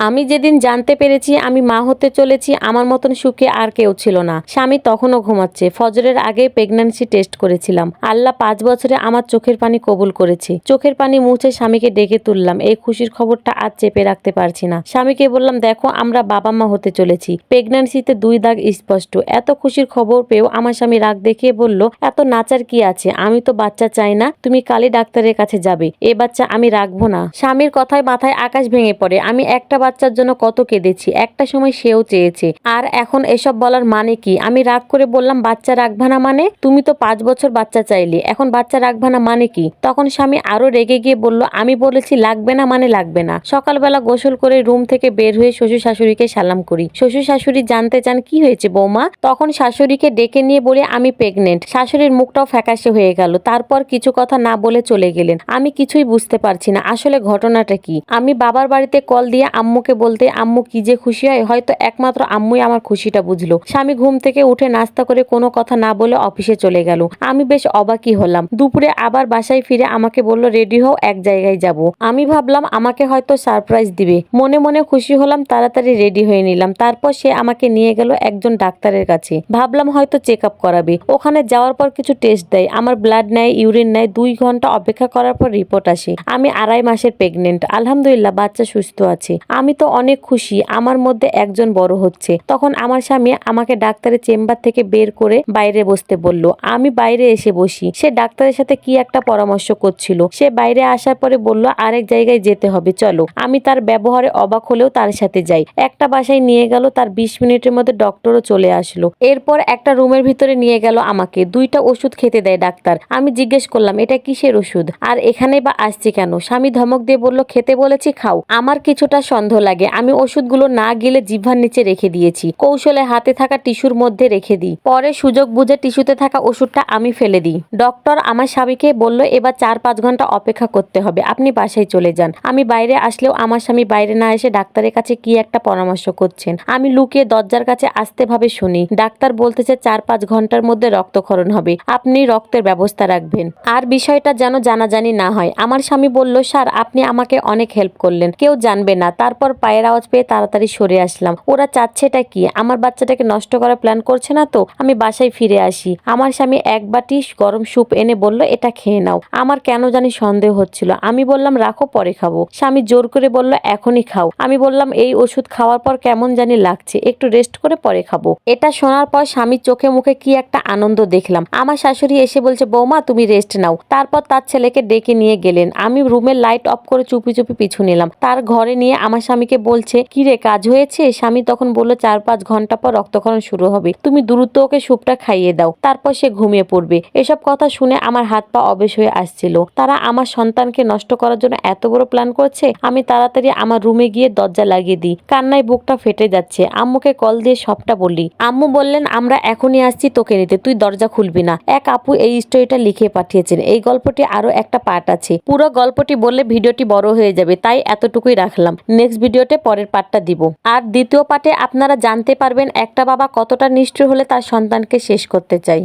আমি যেদিন জানতে পেরেছি আমি মা হতে চলেছি, আমার মতন সুখে আর কেউ ছিল না। স্বামী তখনও ঘুমাচ্ছে। ফজরের আগে প্রেগন্যান্সি টেস্ট করেছিলাম। আল্লাহ 5 বছরে আমার চোখের পানি কবুল করেছে। চোখের পানি মুছে স্বামীকে ডেকে তুললাম। এই খুশির খবরটা আজ চেপে রাখতে পারছি না। স্বামীকে বললাম, দেখো আমরা বাবা মা হতে চলেছি। প্রেগন্যান্সিতে 2 দাগ স্পষ্ট। এত খুশির খবর পেয়েও আমার স্বামী রাগ দেখিয়ে বলল, এত নাচার কি আছে? আমি তো বাচ্চা চাই না, তুমি কালই ডাক্তারের কাছে যাবে। এ বাচ্চা আমি রাখবো না। স্বামীর কথায় মাথায় আকাশ ভেঙে পড়ে। আমি একটা বাচ্চার জন্য কত কেঁদেছি, একটা সময় সেও চেয়েছে। আর এখন এসব বলার মানে কি? আমি রাগ করে বললাম, বাচ্চা রাখবা না মানে? তুমি তো 5 বছর বাচ্চা চাইলে, এখন বাচ্চা রাখবা না মানে কি? তখন স্বামী আরো রেগে গিয়ে বলল, আমি বলেছি লাগবে না মানে লাগবে না। সকালবেলা গোসল করে রুম থেকে বের হয়ে শ্বশুর শাশুড়িকে সালাম করি। শ্বশুর শাশুড়ি জানতে চান কি হয়েছে বৌমা। তখন শাশুড়িকে ডেকে নিয়ে বলে আমি প্রেগনেন্ট। শাশুড়ির মুখটাও ফ্যাকাশে হয়ে গেল। তারপর কিছু কথা না বলে চলে গেলেন। আমি কিছুই বুঝতে পারছি না আসলে ঘটনাটা কি। আমি বাবার বাড়িতে কল দিয়ে আম্মুকে বলতে আম্মু কি যে খুশি হয়, হয়তো একমাত্র আম্মুই আমার খুশিটা বুঝলো। স্বামী ঘুম থেকে উঠে নাস্তা করে কোনো কথা না বলে অফিসে চলে গেল। আমি বেশ অবাকই হলাম। দুপুরে আবার বাসায় ফিরে আমাকে বলল রেডি হও, এক জায়গায় যাব। আমি ভাবলাম আমাকে হয়তো সারপ্রাইজ দিবে। মনে মনে খুশি হলাম, তাড়াতাড়ি রেডি হয়ে নিলাম। তারপর সে আমাকে নিয়ে গেল একজন ডাক্তারের কাছে। ভাবলাম হয়তো চেক আপ করাবে। ওখানে যাওয়ার পর কিছু টেস্ট দেয়, আমার ব্লাড নেয়, ইউরিন নেয়। 2 ঘন্টা অপেক্ষা করার পর রিপোর্ট আসে। আমি 2.5 মাসের প্রেগনেন্ট। আলহামদুলিল্লাহ বাচ্চা সুস্থ আছে। আমি তো অনেক খুশি, আমার মধ্যে একজন বড় হচ্ছে। তখন আমার স্বামী আমাকে ডাক্তারের চেম্বার থেকে বের করে বাইরে বসতে বলল। আমি বাইরে এসে বসি। সে ডাক্তারের সাথে কি একটা পরামর্শ করছিল। সে বাইরে আসার পরে বলল আরেক জায়গায় যেতে হবে, চলো। আমি তার ব্যবহারে অবাক হলেও তার সাথে যাই। একটা বাসায় নিয়ে গেল, তার 20 মিনিটের মধ্যে ডক্টরও চলে আসলো। এরপর একটা রুমের ভিতরে নিয়ে গেল আমাকে। 2টা ওষুধ খেতে দেয় ডাক্তার। আমি জিজ্ঞেস করলাম এটা কিসের ওষুধ আর এখানে বা আসছে কেন? স্বামী ধমক দিয়ে বলল খেতে বলেছি খাও। আমার কিছুটা সন্দেহ লাগে। আমি ওষুধগুলো না গিলে জিহ্বার নিচে রেখে দিয়েছি। কৌশলে হাতে থাকা টিস্যুর মধ্যে রেখে দিই। পরে সুযোগ বুঝে টিস্যুতে থাকা ওষুধটা আমি ফেলে দিই। ডক্টর আমার স্বামীকে বলল এবার 4-5 ঘন্টা অপেক্ষা করতে হবে, আপনি বাসায় চলে যান। আমি বাইরে আসলেও আমার স্বামী বাইরে না এসে ডাক্তারের কাছে কি একটা পরামর্শ করছেন। আমি লুকিয়ে দরজার কাছে আস্তে ভাবে শুনি। ডাক্তার বলতেছে 4-5 ঘন্টার মধ্যে রক্তক্ষরণ হবে, আপনি রক্তের ব্যবস্থা রাখবেন। আর বিষয়টা যেন জানাজানি না হয়। আমার স্বামী বলল স্যার আপনি আমাকে অনেক হেল্প করলেন, কেউ জানবে না। তারপর পায়ের আওয়াজ পেয়ে তাড়াতাড়ি সরে আসলাম। ওরা চাচ্ছেটা কি? আমার বাচ্চাটাকে নষ্ট করার প্ল্যান করছে না তো? আমি বাসায় ফিরে আসি। আমার স্বামী 1 বাটি গরম স্যুপ এনে বলল এটা খেয়ে নাও। আমার কেন জানি সন্দেহ হচ্ছিল। আমি বললাম রাখো পরে খাবো। স্বামী জোর করে বলল এখনই খাও। আমি বললাম এই ওষুধ খাওয়ার পর কেমন জানি লাগছে, একটু রেস্ট করে পরে খাবো। এটা শোনার পর স্বামীর চোখে মুখে কি একটা আনন্দ দেখলাম। আমার শাশুড়ি এসে বলছে বৌমা তুমি রেস্ট নাও। তারপর তার ছেলেকে ডেকে নিয়ে গেলেন। আমি রুমের লাইট অফ করে চুপি চুপি পিছু নিলাম। তার ঘরে নিয়ে আমার স্বামীকে বলছে কি রে কাজ হয়েছে? স্বামী তখন বলল 4-5 ঘন্টা পর রক্তক্ষরণ শুরু হবে, তুমি দ্রুত ওকে স্যুপটা খাইয়ে দাও, তারপর সে ঘুমিয়ে পড়বে। এসব কথা শুনে আমার হাত পা অবেশ হয়ে আসছিল। তারা আমার সন্তানকে নষ্ট করার জন্য এত বড় প্ল্যান করছে। আমি তাড়াতাড়ি আমার রুমে গিয়ে দরজা লাগিয়ে দিই। কান্নায় বুকটা ফেটে যাচ্ছে। আম্মুকে কল দিয়ে সবটা বলি। আম্মু বললেন আমরা এখনই আসছি তোকে নিতে, তুই দরজা খুলবি না। এক আপু এই স্টোরিটা লিখে পাঠিয়েছেন। এই গল্পটি আরো একটা পার্ট আছে। পুরো গল্পটি বললে ভিডিওটি বড় হয়ে যাবে, তাই এতটুকুই রাখলাম। নেক্সট ভিডিওতে পরের পার্টটা দিব। আর দ্বিতীয় পার্টে আপনারা জানতে পারবেন একটা বাবা কতটা নিষ্ঠুর হলে তার সন্তানকে শেষ করতে চায়।